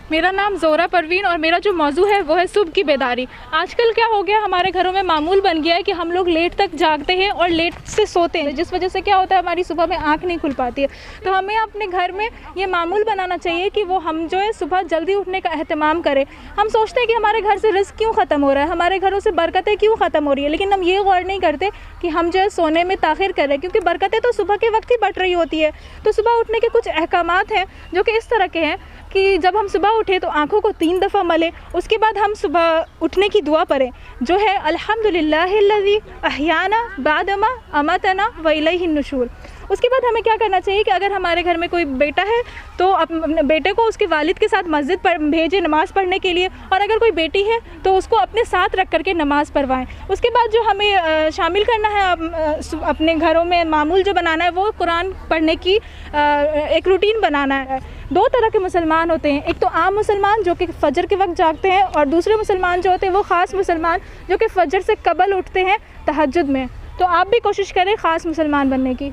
मेरा नाम ज़ोरा परवीन और मेरा जो मौजू है वो है सुबह की बेदारी। आजकल क्या हो गया, हमारे घरों में मामूल बन गया है कि हम लोग लेट तक जागते हैं और लेट से सोते हैं, जिस वजह से क्या होता है हमारी सुबह में आँख नहीं खुल पाती है। तो हमें अपने घर में ये मामूल बनाना चाहिए कि वो हम जो है सुबह जल्दी उठने का एहतमाम करें। हम सोचते हैं कि हमारे घर से रिस्क क्यों ख़त्म हो रहा है, हमारे घरों से बरकतें क्यों ख़त्म हो रही है, लेकिन हम ये गौर नहीं करते कि हम जो है सोने में ताख़िर कर रहे हैं, क्योंकि बरकतें तो सुबह के वक्त ही बट रही होती है। तो सुबह उठने के कुछ अहकामात हैं जो कि इस तरह के हैं कि जब हम सुबह उठे तो आँखों को 3 दफ़ा मलें, उसके बाद हम सुबह उठने की दुआ पढ़ें जो है अल्हम्दुलिल्लाहिल्लज़ी अहयाना बादमा अमातना व इलैहिन नुशूर। उसके बाद हमें क्या करना चाहिए कि अगर हमारे घर में कोई बेटा है तो अपने बेटे को उसके वालिद के साथ मस्जिद पर भेजें नमाज़ पढ़ने के लिए, और अगर कोई बेटी है तो उसको अपने साथ रख करके नमाज़ पढ़वाएं। उसके बाद जो हमें शामिल करना है अपने घरों में मामूल जो बनाना है वो कुरान पढ़ने की एक रूटीन बनाना है। 2 तरह के मुसलमान होते हैं, एक तो आम मुसलमान जो कि फ़जर के वक्त जागते हैं, और दूसरे मुसलमान जो होते हैं वो ख़ास मुसलमान जो कि फ़जर से कबल उठते हैं तहज्जुद में। तो आप भी कोशिश करें ख़ास मुसलमान बनने की।